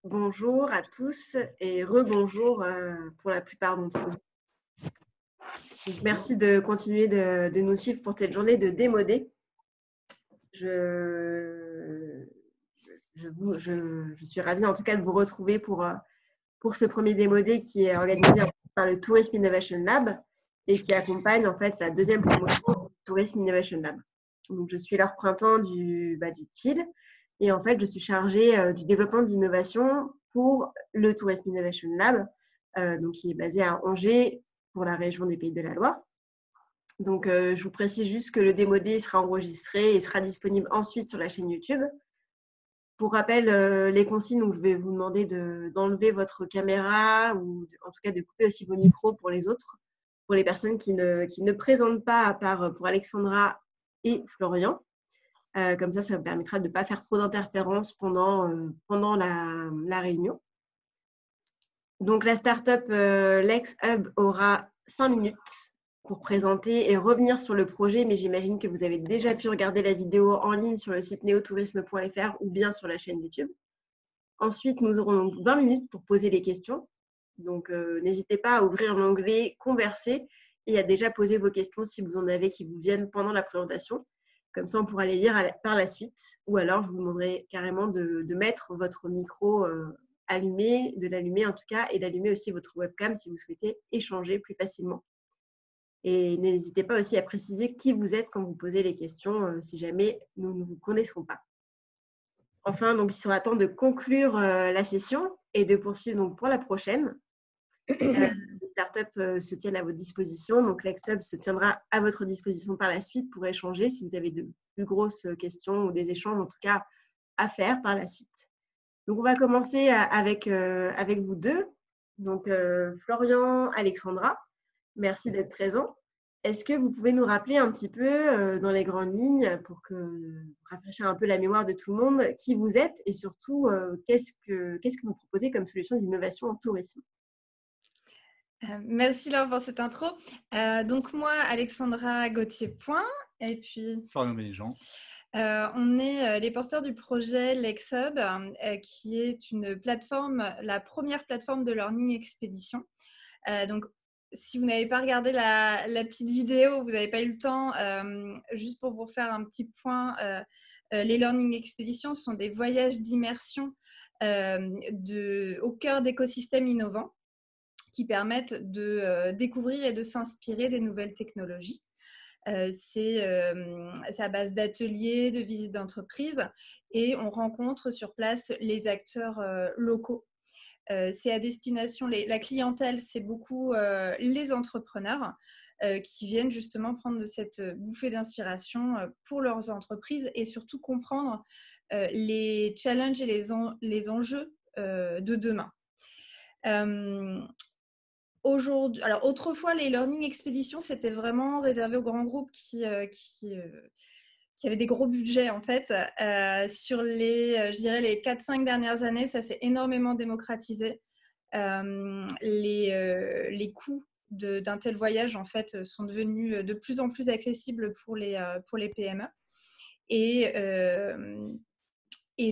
Bonjour à tous et rebonjour pour la plupart d'entre vous. Donc, merci de continuer de nous suivre pour cette journée de démodé. Je suis ravie en tout cas de vous retrouver pour ce premier démodé qui est organisé par le Tourism Innovation Lab et qui accompagne en fait la deuxième promotion du Tourism Innovation Lab. Donc, je suis Laure Printemps du TIL et en fait, je suis chargée du développement d'innovation pour le Tourism Innovation Lab, donc qui est basé à Angers pour la région des Pays de la Loire. Donc, je vous précise juste que le démodé sera enregistré et sera disponible ensuite sur la chaîne YouTube. Pour rappel, les consignes, donc je vais vous demander d'enlever votre caméra ou en tout cas de couper aussi vos micros pour les autres, pour les personnes qui ne présentent pas, à part pour Alexandra et Florian. Comme ça vous permettra de ne pas faire trop d'interférences pendant la réunion. Donc, la startup Lex Hub aura 5 minutes pour présenter et revenir sur le projet, mais j'imagine que vous avez déjà pu regarder la vidéo en ligne sur le site neotourisme.fr ou bien sur la chaîne YouTube. Ensuite, nous aurons donc 20 minutes pour poser les questions. Donc, n'hésitez pas à ouvrir l'onglet « Converser » et à déjà poser vos questions si vous en avez qui vous viennent pendant la présentation. Comme ça, on pourra les lire par la suite. Ou alors, je vous demanderai carrément de mettre votre micro allumé, de l'allumer en tout cas, et d'allumer aussi votre webcam si vous souhaitez échanger plus facilement. Et n'hésitez pas aussi à préciser qui vous êtes quand vous posez les questions, si jamais nous ne vous connaissons pas. Enfin, donc, il sera temps de conclure la session et de poursuivre donc, pour la prochaine. Les startups se tiennent à votre disposition. Donc, LexHub se tiendra à votre disposition par la suite pour échanger si vous avez de plus grosses questions ou des échanges, en tout cas, à faire par la suite. Donc, on va commencer avec vous deux. Donc, Florian, Alexandra, merci d'être présents. Est-ce que vous pouvez nous rappeler un petit peu dans les grandes lignes pour rafraîchir un peu la mémoire de tout le monde qui vous êtes et surtout qu'est-ce que vous proposez comme solution d'innovation en tourisme? Merci Laure pour cette intro. Donc moi, Alexandra Gauthier-Point, et puis Florian Méjean. On est les porteurs du projet LexHub, qui est une plateforme, la première plateforme de learning expédition. Donc, si vous n'avez pas regardé la petite vidéo, vous n'avez pas eu le temps, juste pour vous faire un petit point, les learning expéditions sont des voyages d'immersion au cœur d'écosystèmes innovants qui permettent de découvrir et de s'inspirer des nouvelles technologies. C'est à base d'ateliers, de visites d'entreprise et on rencontre sur place les acteurs locaux. C'est à destination, la clientèle, c'est beaucoup les entrepreneurs qui viennent justement prendre de cette bouffée d'inspiration pour leurs entreprises et surtout comprendre les challenges et les enjeux de demain. Aujourd'hui, alors autrefois, les learning expéditions, c'était vraiment réservé aux grands groupes qui avaient des gros budgets en fait. Sur je dirais les 4-5 dernières années, ça s'est énormément démocratisé. Les coûts d'un tel voyage en fait sont devenus de plus en plus accessibles pour les PME. Et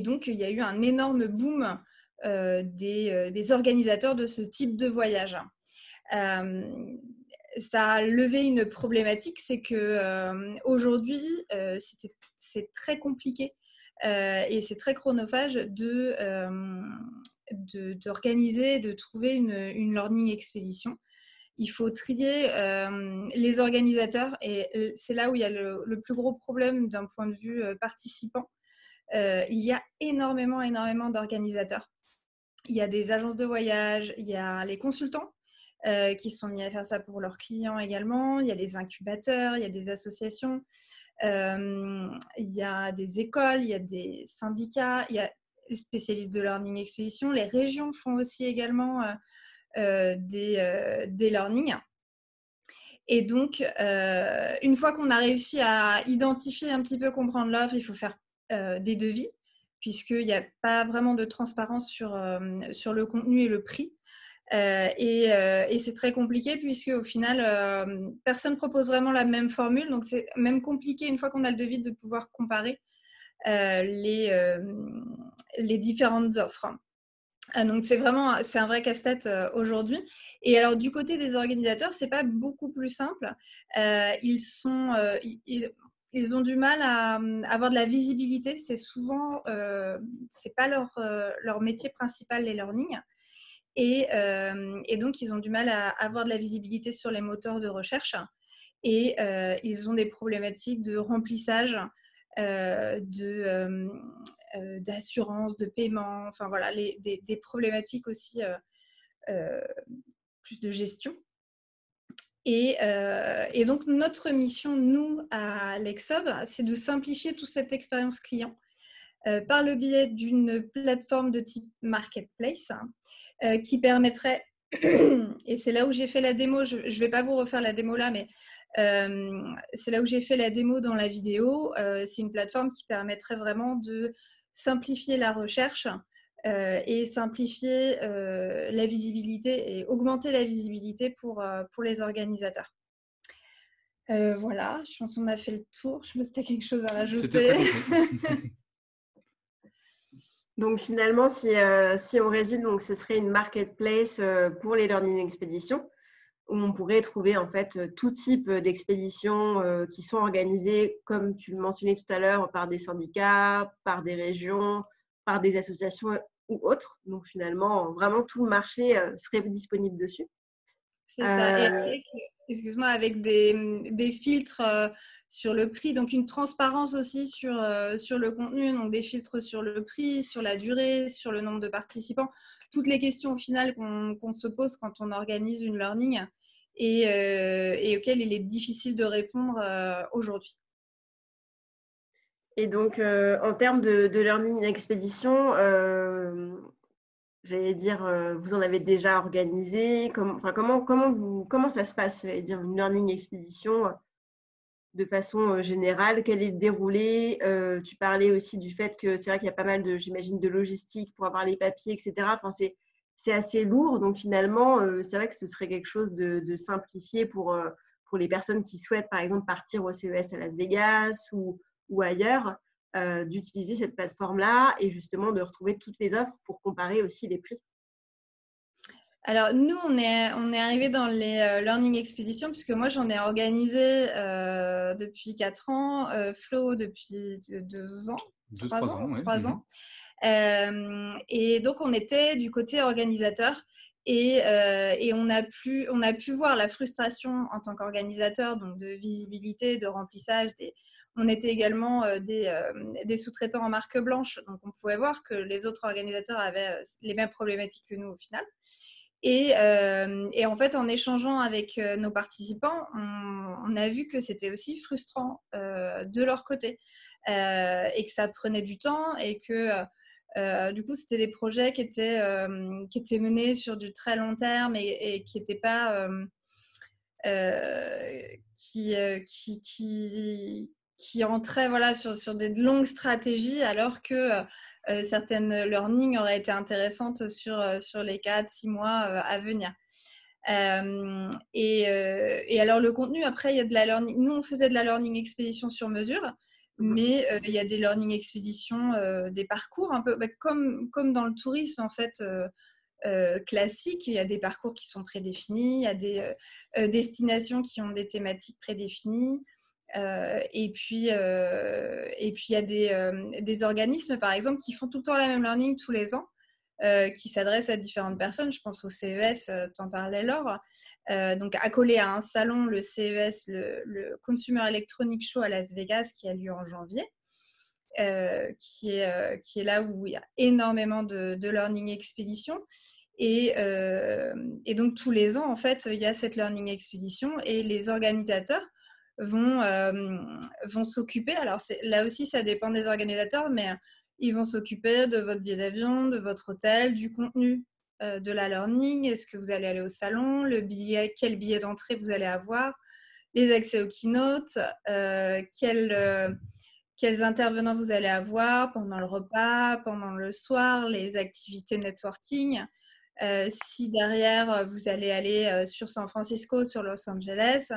donc, il y a eu un énorme boom des organisateurs de ce type de voyage. Ça a levé une problématique, c'est que aujourd'hui, c'est très compliqué et c'est très chronophage d'organiser, de trouver une learning expédition. Il faut trier les organisateurs et c'est là où il y a le plus gros problème d'un point de vue participant. Il y a énormément d'organisateurs. Il y a des agences de voyage, il y a les consultants qui sont mis à faire ça pour leurs clients également. Il y a des incubateurs, il y a des associations, il y a des écoles, il y a des syndicats, il y a les spécialistes de learning expédition. Les régions font aussi également des learnings. Et donc, une fois qu'on a réussi à identifier un petit peu, comprendre l'offre, il faut faire des devis, puisqu'il n'y a pas vraiment de transparence sur le contenu et le prix. Et c'est très compliqué puisque au final, personne ne propose vraiment la même formule. Donc, c'est même compliqué une fois qu'on a le devis de pouvoir comparer les différentes offres. Donc, c'est un vrai casse-tête aujourd'hui. Et alors, du côté des organisateurs, c'est pas beaucoup plus simple. Ils ont du mal à avoir de la visibilité. C'est pas leur métier principal, les learning. Et donc, ils ont du mal à avoir de la visibilité sur les moteurs de recherche. Et ils ont des problématiques de remplissage, d'assurance, de paiement, enfin voilà, des problématiques aussi plus de gestion. Et donc, notre mission, nous, à Lexhub, c'est de simplifier toute cette expérience client par le biais d'une plateforme de type marketplace qui permettrait, et c'est là où j'ai fait la démo, je ne vais pas vous refaire la démo là, mais c'est là où j'ai fait la démo dans la vidéo. C'est une plateforme qui permettrait vraiment de simplifier la recherche et simplifier la visibilité et augmenter la visibilité pour les organisateurs. Voilà, je pense qu'on a fait le tour. Je ne sais pas si tu as quelque chose à rajouter. C'était très complet. Donc finalement, si on résume, donc ce serait une marketplace pour les learning expéditions où on pourrait trouver en fait tout type d'expéditions qui sont organisées, comme tu le mentionnais tout à l'heure, par des syndicats, par des régions, par des associations ou autres. Donc finalement, vraiment tout le marché serait disponible dessus. C'est ça. Et avec, excuse-moi, avec des filtres sur le prix, donc une transparence aussi sur le contenu, donc des filtres sur le prix, sur la durée, sur le nombre de participants, toutes les questions au final qu'on se pose quand on organise une learning et auxquelles il est difficile de répondre aujourd'hui. Et donc, en termes de learning expédition, j'allais dire, vous en avez déjà organisé? Comment ça se passe, j'allais dire, une learning expédition de façon générale? Quel est le déroulé? Tu parlais aussi du fait que c'est vrai qu'il y a pas mal j'imagine, de logistique pour avoir les papiers, etc. Enfin, c'est assez lourd. Donc, finalement, c'est vrai que ce serait quelque chose de simplifié pour les personnes qui souhaitent, par exemple, partir au CES à Las Vegas ou ailleurs, d'utiliser cette plateforme-là et justement de retrouver toutes les offres pour comparer aussi les prix. Alors, nous, on est arrivé dans les Learning Expeditions, puisque moi, j'en ai organisé depuis 4 ans, Flo depuis 2 ans, 3 ans. Ouais. 3 ans. Et donc, on était du côté organisateur et on a pu voir la frustration en tant qu'organisateur, donc de visibilité, de remplissage. On était également des sous-traitants en marque blanche, donc on pouvait voir que les autres organisateurs avaient les mêmes problématiques que nous au final. Et en fait, en échangeant avec nos participants, on a vu que c'était aussi frustrant de leur côté et que ça prenait du temps et que du coup, c'était des projets qui étaient menés sur du très long terme et qui n'étaient pas qui entraient voilà, sur des longues stratégies alors que certaines learning auraient été intéressantes sur les 4-6 mois à venir. Et alors le contenu, après, il y a de la learning. Nous, on faisait de la learning expédition sur mesure, mais il y a des learning expéditions, des parcours un peu comme dans le tourisme en fait. Classique, il y a des parcours qui sont prédéfinis, il y a des destinations qui ont des thématiques prédéfinies. Et puis il y a des organismes, par exemple, qui font tout le temps la même learning tous les ans, qui s'adressent à différentes personnes. Je pense au CES, t'en parlais Laure. Donc, accolé à un salon, le CES, le Consumer Electronics Show à Las Vegas, qui a lieu en janvier. Qui est là où il y a énormément de learning expédition. Et donc, tous les ans, en fait, il y a cette learning expédition et les organisateurs vont s'occuper. Alors, là aussi, ça dépend des organisateurs, mais ils vont s'occuper de votre billet d'avion, de votre hôtel, du contenu de la learning. Est-ce que vous allez aller au salon? Quel billet d'entrée vous allez avoir? Les accès aux keynotes, quels intervenants vous allez avoir pendant le repas, pendant le soir, les activités networking. Si derrière, vous allez aller sur San Francisco, sur Los Angeles,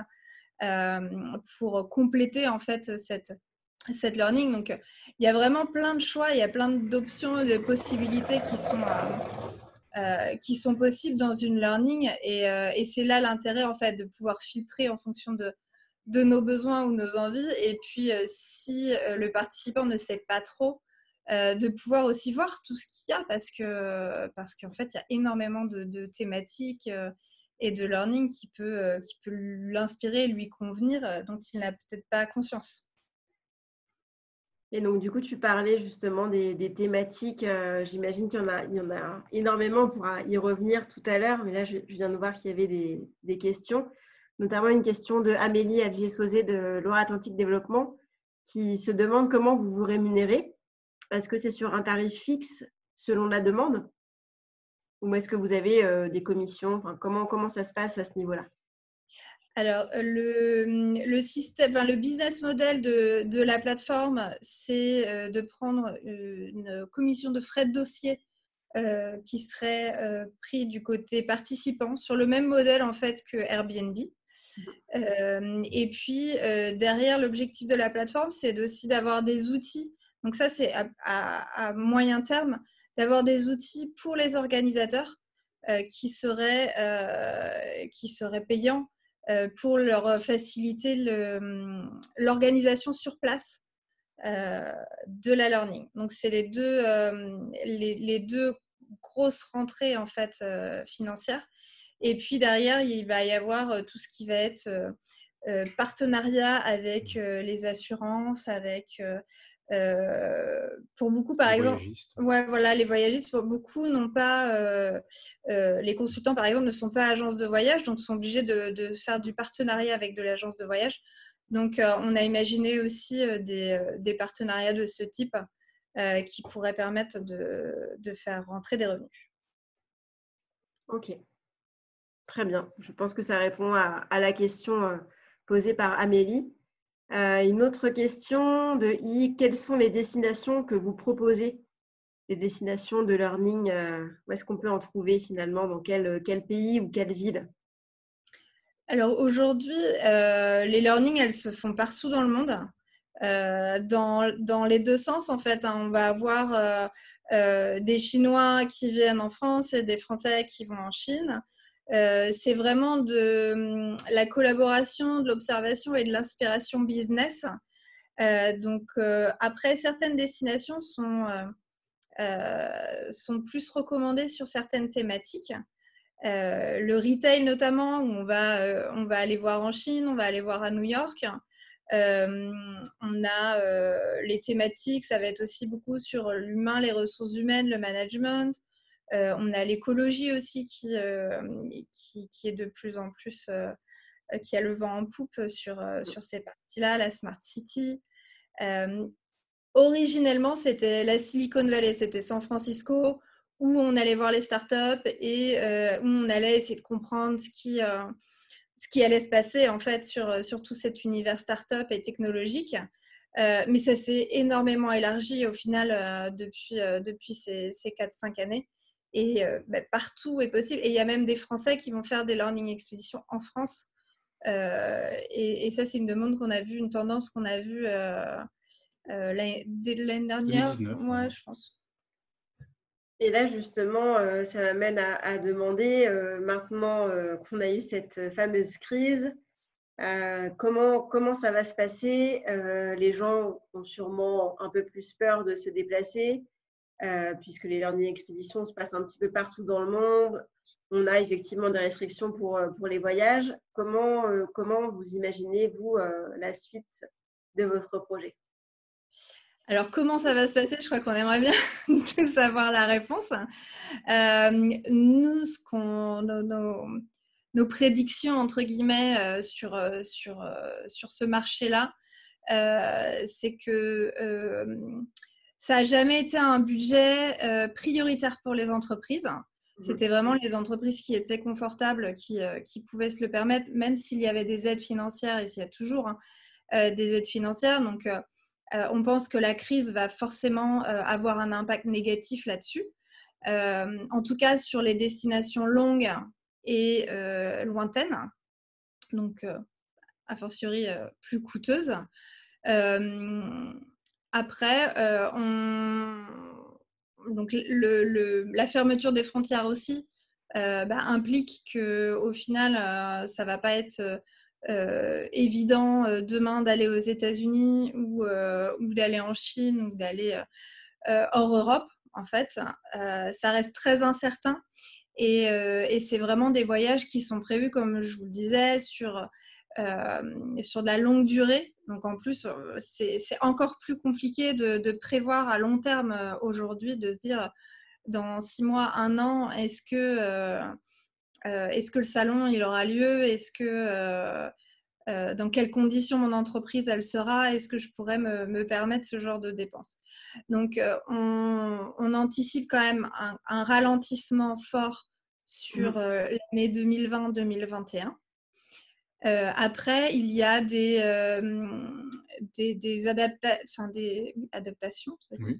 pour compléter en fait cette learning. Donc, il y a vraiment plein de choix, il y a plein d'options, de possibilités qui sont possibles dans une learning. Et c'est là l'intérêt, en fait, de pouvoir filtrer en fonction de nos besoins ou nos envies. Et puis, si le participant ne sait pas trop, de pouvoir aussi voir tout ce qu'il y a parce qu'en fait, il y a énormément de thématiques et de learning qui peut l'inspirer, lui convenir, dont il n'a peut-être pas conscience. Et donc, du coup, tu parlais justement des thématiques. J'imagine qu'il y en a énormément. On pourra y revenir tout à l'heure. Mais là, je viens de voir qu'il y avait des questions, notamment une question de Amélie Adjié-Sauzé de Loire-Atlantique Développement qui se demande comment vous vous rémunérez. Est-ce que c'est sur un tarif fixe selon la demande ou est-ce que vous avez des commissions? Enfin, comment ça se passe à ce niveau-là? Alors, le système, enfin, le business model de la plateforme, c'est de prendre une commission de frais de dossier qui serait pris du côté participant sur le même modèle en fait que Airbnb. Et puis derrière, l'objectif de la plateforme, c'est aussi d'avoir des outils. Donc ça, c'est à moyen terme, d'avoir des outils pour les organisateurs qui seraient payants pour leur faciliter l'organisation sur place de la learning. Donc, c'est les deux grosses rentrées en fait financières. Et puis derrière, il va y avoir tout ce qui va être partenariat avec les assurances, avec pour beaucoup par Les exemple. voyagistes. Ouais, voilà, les voyagistes, pour beaucoup n'ont pas, les consultants par exemple ne sont pas agences de voyage, donc sont obligés de faire du partenariat avec de l'agence de voyage. Donc, on a imaginé aussi des partenariats de ce type qui pourraient permettre de faire rentrer des revenus. Ok, très bien. Je pense que ça répond à la question posée par Amélie. Une autre question de I. Quelles sont les destinations que vous proposez? Les destinations de learning, où est-ce qu'on peut en trouver finalement? Dans quel pays ou quelle ville? Alors aujourd'hui, les learnings, elles se font partout dans le monde, dans les deux sens en fait. On va avoir des Chinois qui viennent en France et des Français qui vont en Chine. C'est vraiment de la collaboration, de l'observation et de l'inspiration business. Donc après, certaines destinations sont plus recommandées sur certaines thématiques. Le retail notamment, où on va aller voir en Chine, on va aller voir à New York. On a les thématiques, ça va être aussi beaucoup sur l'humain, les ressources humaines, le management. On a l'écologie aussi qui est de plus en plus, qui a le vent en poupe sur ces parties-là, la Smart City. Originellement, c'était la Silicon Valley, c'était San Francisco, où on allait voir les startups et où on allait essayer de comprendre ce qui allait se passer en fait sur tout cet univers startup et technologique. Mais ça s'est énormément élargi au final depuis ces 4-5 années. Et partout est possible. Et il y a même des Français qui vont faire des learning expeditions en France. Et ça, c'est une demande qu'on a vue, une tendance qu'on a vue dès l'année dernière. 2019. Ouais, je pense. Et là, justement, ça m'amène à demander, maintenant qu'on a eu cette fameuse crise, comment ça va se passer? Les gens ont sûrement un peu plus peur de se déplacer, puisque les learning expéditions se passent un petit peu partout dans le monde. On a effectivement des restrictions pour les voyages. Comment vous imaginez, vous, la suite de votre projet? Alors, comment ça va se passer? Je crois qu'on aimerait bien tous savoir la réponse. Nous, nos prédictions, entre guillemets, sur ce marché-là, c'est que ça n'a jamais été un budget prioritaire pour les entreprises. C'était vraiment les entreprises qui étaient confortables, qui pouvaient se le permettre, même s'il y avait des aides financières, et s'il y a toujours des aides financières. Donc, on pense que la crise va forcément avoir un impact négatif là-dessus. En tout cas, sur les destinations longues et lointaines, donc a fortiori plus coûteuses. Après, donc la fermeture des frontières aussi implique qu'au final, ça ne va pas être évident demain d'aller aux États-Unis ou d'aller en Chine ou d'aller hors Europe, en fait. Ça reste très incertain et c'est vraiment des voyages qui sont prévus, comme je vous le disais, sur de la longue durée. Donc en plus, c'est encore plus compliqué de prévoir à long terme aujourd'hui, de se dire dans 6 mois, 1 an, est-ce que le salon il aura lieu? Est-ce que dans quelles conditions mon entreprise elle sera? Est-ce que je pourrais me permettre ce genre de dépenses? Donc on anticipe quand même un ralentissement fort sur l'année 2020-2021. Après, il y a des adaptations, ça Oui.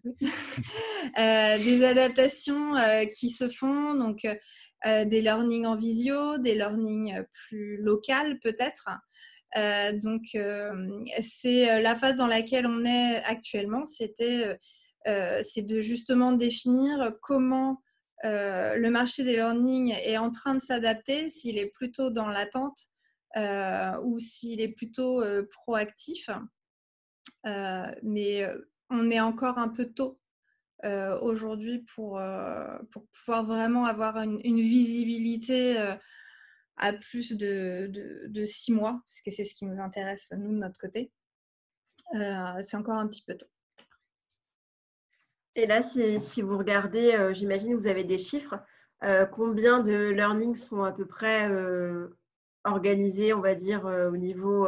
des adaptations qui se font, donc des learning en visio, des learning plus locales peut-être. C'est la phase dans laquelle on est actuellement. C'est de justement définir comment le marché des learning est en train de s'adapter, s'il est plutôt dans l'attente ou s'il est plutôt proactif. Mais on est encore un peu tôt aujourd'hui pour pouvoir vraiment avoir une visibilité à plus de 6 mois, parce que c'est ce qui nous intéresse, nous, de notre côté. C'est encore un petit peu tôt. Et là, si vous regardez, j'imagine que vous avez des chiffres. Combien de learning sont à peu près organisés, on va dire, au niveau,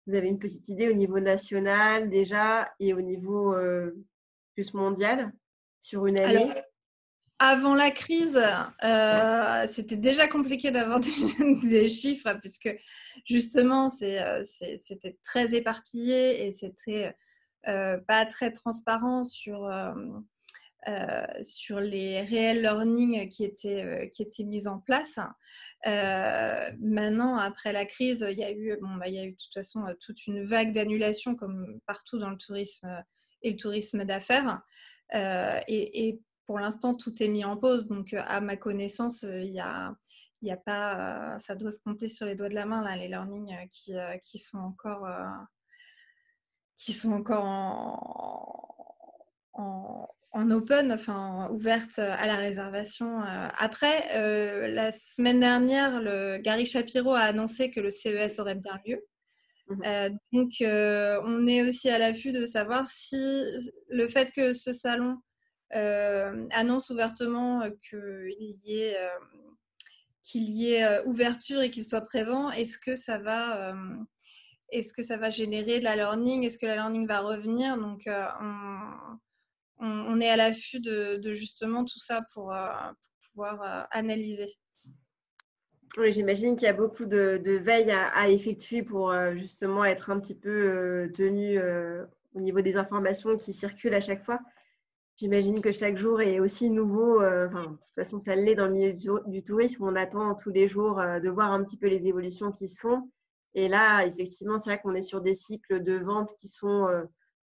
vous avez une petite idée au niveau national déjà et au niveau plus mondial sur une année? Alors, avant la crise, c'était déjà compliqué d'avoir des chiffres puisque justement, c'était très éparpillé et c'était pas très transparent sur les réels learning qui étaient mis en place. Maintenant, après la crise, il y a eu de toute façon toute une vague d'annulations comme partout dans le tourisme et le tourisme d'affaires. Et pour l'instant, tout est mis en pause. Donc, à ma connaissance, il y a pas, ça doit se compter sur les doigts de la main, là, les learning qui sont encore en open, enfin ouvertes à la réservation. Après, la semaine dernière, Gary Shapiro a annoncé que le CES aurait bien lieu. Donc, on est aussi à l'affût de savoir si le fait que ce salon annonce ouvertement qu'il y ait ouverture et qu'il soit présent, est-ce que ça va générer de la learning? Est-ce que la learning va revenir? Donc, on est à l'affût de justement tout ça pour pouvoir analyser. Oui, j'imagine qu'il y a beaucoup de veille à effectuer pour justement être un petit peu tenu au niveau des informations qui circulent à chaque fois. J'imagine que chaque jour est aussi nouveau. De toute façon, ça l'est dans le milieu du tourisme. On attend tous les jours de voir un petit peu les évolutions qui se font. Et là, effectivement, c'est vrai qu'on est sur des cycles de vente qui sont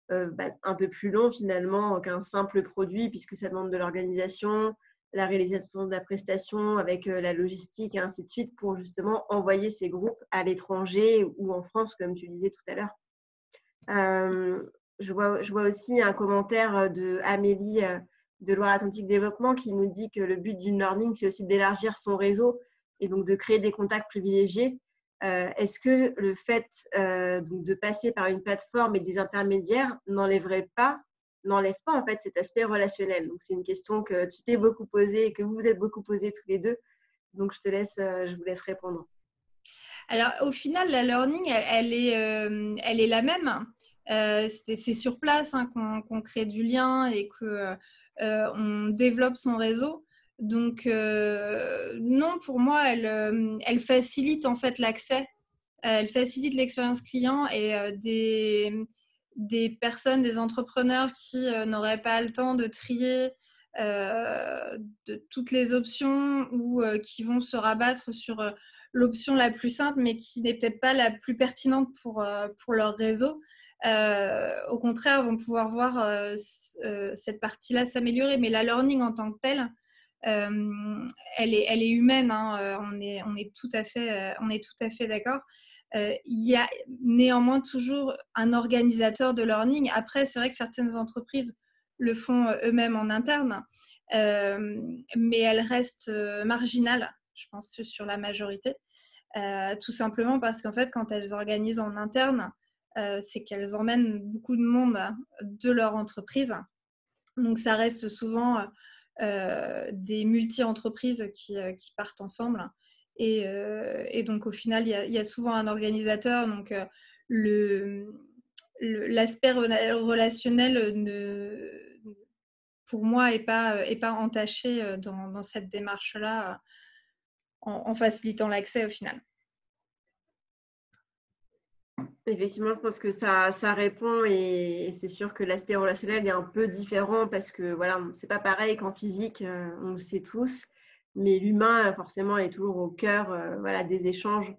un peu plus longs finalement qu'un simple produit, puisque ça demande de l'organisation, la réalisation de la prestation avec la logistique et ainsi de suite pour justement envoyer ces groupes à l'étranger ou en France, comme tu disais tout à l'heure. Je vois aussi un commentaire de Amélie de Loire-Atlantique Développement qui nous dit que le but d'une learning, c'est aussi d'élargir son réseau et donc de créer des contacts privilégiés. Est-ce que le fait donc de passer par une plateforme et des intermédiaires n'enlève pas en fait cet aspect relationnel? Donc c'est une question que tu t'es beaucoup posée et que vous vous êtes beaucoup posée tous les deux. Donc je vous laisse répondre. Alors au final, la learning, elle est la même. C'est sur place qu'on crée du lien et que on développe son réseau. Donc non, pour moi, elle facilite en fait l'accès. Elle facilite l'expérience client et des personnes, des entrepreneurs qui n'auraient pas le temps de trier de toutes les options ou qui vont se rabattre sur l'option la plus simple mais qui n'est peut-être pas la plus pertinente pour leur réseau. au contraire, vont pouvoir voir cette partie-là s'améliorer. Mais la learning en tant que telle, elle est humaine, hein, on est tout à fait d'accord. Il y a néanmoins toujours un organisateur de learning. Après, c'est vrai que certaines entreprises le font eux-mêmes en interne, mais elles restent marginales, je pense, sur la majorité. Tout simplement parce qu'en fait, quand elles organisent en interne, c'est qu'elles emmènent beaucoup de monde de leur entreprise. Donc, ça reste souvent des multi-entreprises qui partent ensemble. Et donc, au final, il y a souvent un organisateur. Donc, l'aspect relationnel, pour moi, n'est pas entaché dans cette démarche-là en facilitant l'accès au final. Effectivement, je pense que ça répond et c'est sûr que l'aspect relationnel est un peu différent parce que voilà, c'est pas pareil qu'en physique, on le sait tous, mais l'humain forcément est toujours au cœur voilà, des échanges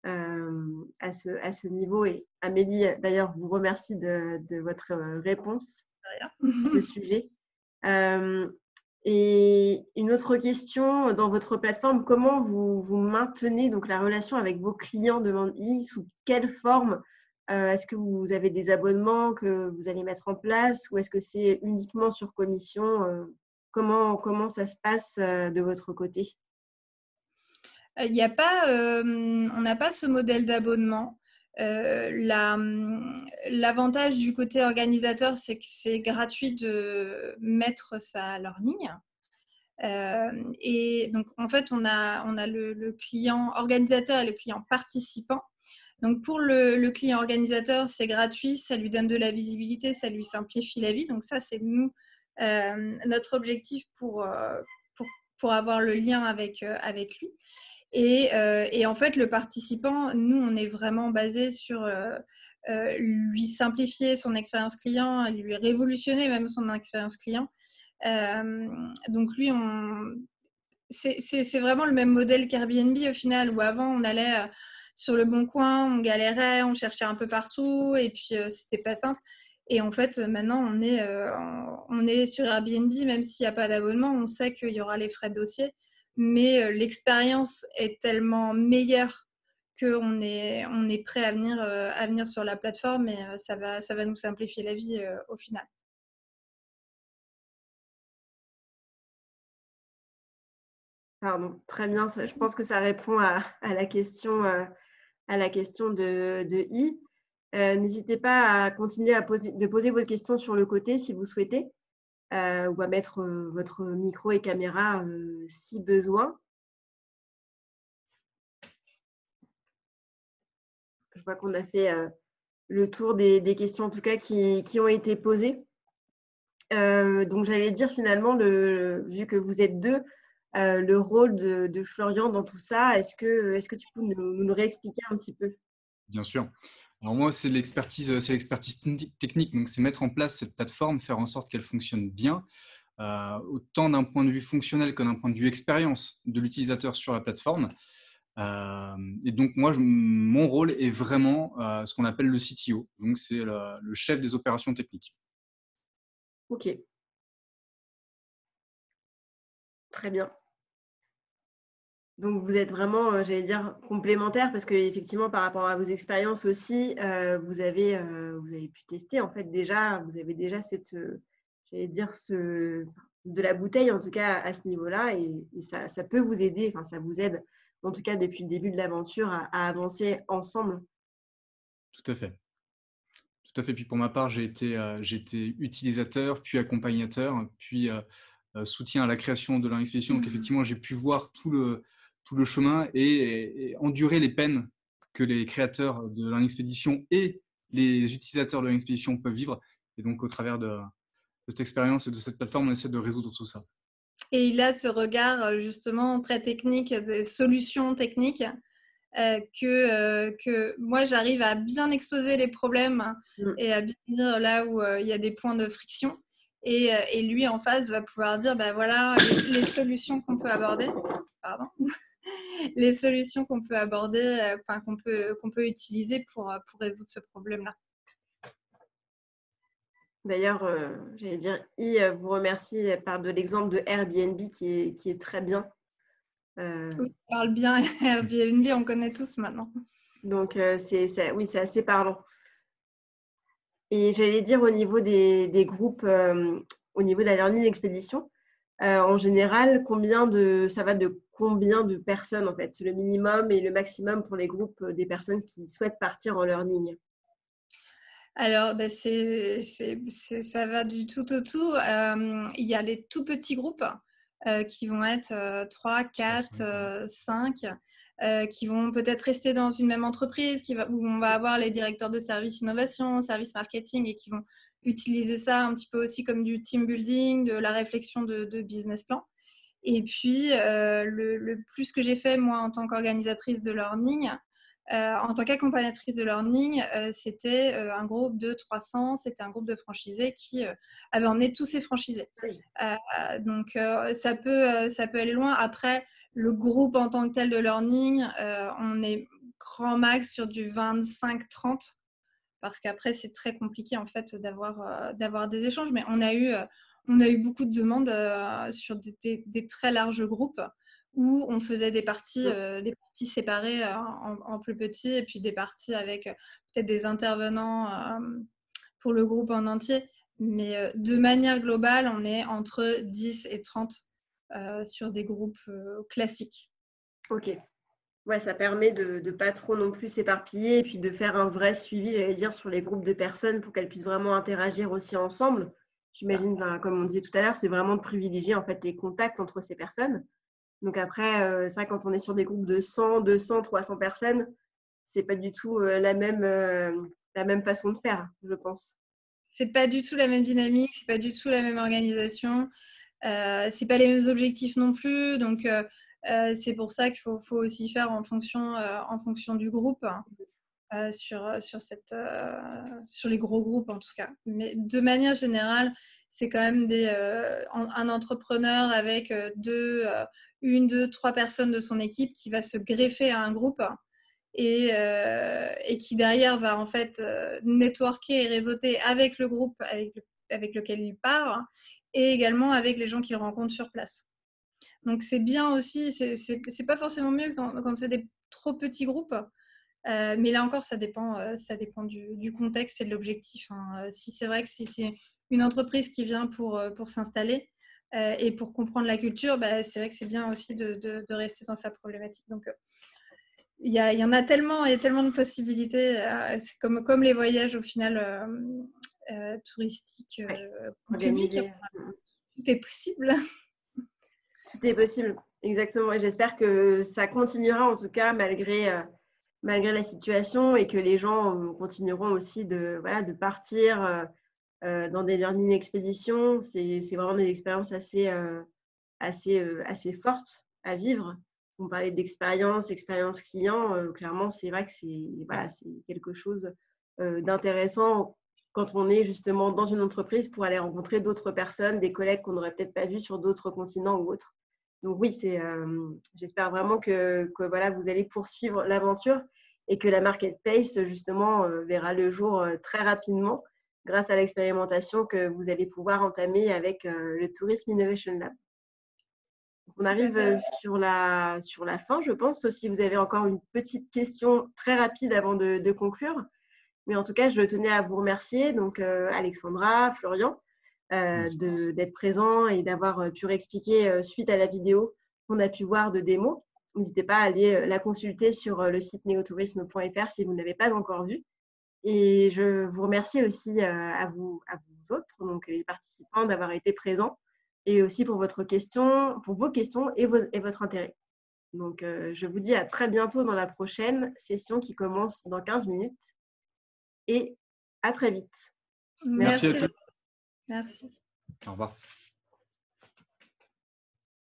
à ce niveau. Et Amélie, d'ailleurs, vous remercie de votre réponse à ce sujet. Et une autre question, dans votre plateforme, comment vous maintenez donc la relation avec vos clients de Mandy? Sous quelle forme? Est-ce que vous avez des abonnements que vous allez mettre en place ou est-ce que c'est uniquement sur commission? Comment ça se passe de votre côté? Il y a pas, on n'a pas ce modèle d'abonnement. L'avantage du côté organisateur, c'est que c'est gratuit de mettre sa learning. Et donc, en fait, on a le client organisateur et le client participant. Donc, pour le client organisateur, c'est gratuit, ça lui donne de la visibilité, ça lui simplifie la vie. Donc, ça, c'est nous, notre objectif pour avoir le lien avec lui. Et en fait, le participant, nous, on est vraiment basé sur lui simplifier son expérience client, lui révolutionner même son expérience client. Donc lui, c'est vraiment le même modèle qu'Airbnb au final, où avant, on allait sur le bon coin, on galérait, on cherchait un peu partout, et puis c'était pas simple. Et en fait, maintenant, on est sur Airbnb, même s'il n'y a pas d'abonnement, on sait qu'il y aura les frais de dossier, mais l'expérience est tellement meilleure qu'on est prêt à venir sur la plateforme, et ça va nous simplifier la vie au final. Pardon, très bien. Je pense que ça répond à la question, de I. N'hésitez pas à continuer de poser vos questions sur le côté si vous souhaitez, ou à mettre votre micro et caméra si besoin. Je vois qu'on a fait le tour des questions, en tout cas, qui ont été posées. Donc, j'allais dire finalement, vu que vous êtes deux, le rôle de Florian dans tout ça, est-ce que tu peux nous réexpliquer un petit peu? Bien sûr. Alors moi, c'est l'expertise technique. Donc, c'est mettre en place cette plateforme, faire en sorte qu'elle fonctionne bien, autant d'un point de vue fonctionnel que d'un point de vue expérience de l'utilisateur sur la plateforme. Et donc, moi, mon rôle est vraiment ce qu'on appelle le CTO. Donc, c'est le chef des opérations techniques. Ok. Très bien. Donc, vous êtes vraiment, j'allais dire, complémentaires parce qu'effectivement, par rapport à vos expériences aussi, vous avez pu tester, en fait, déjà, vous avez déjà cette, j'allais dire, de la bouteille, en tout cas, à ce niveau-là. Et ça peut vous aider, enfin, ça vous aide, en tout cas, depuis le début de l'aventure, à avancer ensemble. Tout à fait. Tout à fait. Puis pour ma part, j'ai été utilisateur, puis accompagnateur, puis soutien à la création de l'expédition. Donc effectivement, j'ai pu voir tout le chemin et endurer les peines que les créateurs de l'expédition et les utilisateurs de l'expédition peuvent vivre. Et donc, au travers de cette expérience et de cette plateforme, on essaie de résoudre tout ça. Et il a ce regard justement très technique, des solutions techniques, que moi, j'arrive à bien exposer les problèmes et à bien dire là où il y a des points de friction. Et lui, en face, va pouvoir dire, bah, voilà, les solutions qu'on peut aborder. Pardon. Les solutions qu'on peut aborder, qu'on peut utiliser pour résoudre ce problème-là. D'ailleurs, j'allais dire, vous remercie, elle parle de l'exemple de Airbnb qui est très bien. Oui, tu parles bien Airbnb, on connaît tous maintenant. Donc, oui, c'est assez parlant. Et j'allais dire au niveau des groupes, au niveau de la Learning Expedition, en général, ça va de combien de personnes en fait? Le minimum et le maximum pour les groupes des personnes qui souhaitent partir en learning? Alors, bah, ça va du tout au tout. Il y a les tout petits groupes qui vont être 3, 4, 5, qui vont peut-être rester dans une même entreprise, où on va avoir les directeurs de service innovation, service marketing, et qui vont utiliser ça un petit peu aussi comme du team building, de la réflexion de business plan. Et puis, le plus que j'ai fait, moi, en tant qu'organisatrice de learning, en tant qu'accompagnatrice de learning, c'était un groupe de 300, c'était un groupe de franchisés qui avait emmené tous ses franchisés. Oui. Donc, ça peut aller loin. Après, le groupe en tant que tel de learning, on est grand max sur du 25-30, parce qu'après, c'est très compliqué en fait d'avoir des échanges. Mais on a eu beaucoup de demandes sur des très larges groupes où on faisait des parties séparées en plus petits, et puis des parties avec peut-être des intervenants pour le groupe en entier. Mais de manière globale, on est entre 10 et 30 sur des groupes classiques. Ok. Ouais, ça permet de pas trop non plus s'éparpiller et puis de faire un vrai suivi, j'allais dire, sur les groupes de personnes pour qu'elles puissent vraiment interagir aussi ensemble. J'imagine, comme on disait tout à l'heure, c'est vraiment de privilégier en fait les contacts entre ces personnes. Donc après, c'est vrai, quand on est sur des groupes de 100, 200, 300 personnes, c'est pas du tout la même façon de faire, je pense. C'est pas du tout la même dynamique, c'est pas du tout la même organisation. C'est pas les mêmes objectifs non plus, donc c'est pour ça qu'il faut aussi faire en fonction du groupe, sur les gros groupes en tout cas. Mais de manière générale, c'est quand même un entrepreneur avec une, deux, trois personnes de son équipe qui va se greffer à un groupe et qui derrière va en fait networker et réseauter avec le groupe avec lequel il part, et également avec les gens qu'il rencontre sur place. Donc c'est bien aussi, c'est pas forcément mieux quand c'est des trop petits groupes, mais là encore ça dépend du contexte et de l'objectif, hein. Si c'est vrai que si c'est une entreprise qui vient pour s'installer et pour comprendre la culture, bah, c'est vrai que c'est bien aussi de rester dans sa problématique. Donc il y en a tellement, il y a tellement de possibilités. C'est comme les voyages au final touristiques Ouais, publics. organiser. Tout est possible. Tout est possible, exactement. Et j'espère que ça continuera en tout cas malgré la situation et que les gens continueront aussi de partir dans des learning expéditions. C'est vraiment des expériences assez fortes à vivre. On parlait d'expérience, expérience client. Clairement, c'est vrai que c'est quelque chose d'intéressant quand on est justement dans une entreprise pour aller rencontrer d'autres personnes, des collègues qu'on n'aurait peut-être pas vus sur d'autres continents ou autres. Donc oui, j'espère vraiment que voilà, vous allez poursuivre l'aventure et que la marketplace justement verra le jour très rapidement grâce à l'expérimentation que vous allez pouvoir entamer avec le Tourism Innovation Lab. On Tout à arrive fait. sur la fin, je pense. Si vous avez encore une petite question très rapide avant de conclure. Mais en tout cas, je tenais à vous remercier, donc Alexandra, Florian, d'être présents et d'avoir pu réexpliquer suite à la vidéo qu'on a pu voir de démo. N'hésitez pas à aller la consulter sur le site neotourisme.fr si vous ne l'avez pas encore vu. Et je vous remercie aussi à vous autres, donc les participants, d'avoir été présents et aussi pour vos questions et votre intérêt. Donc, je vous dis à très bientôt dans la prochaine session qui commence dans 15 minutes et à très vite. Merci à tous. Merci. Au revoir.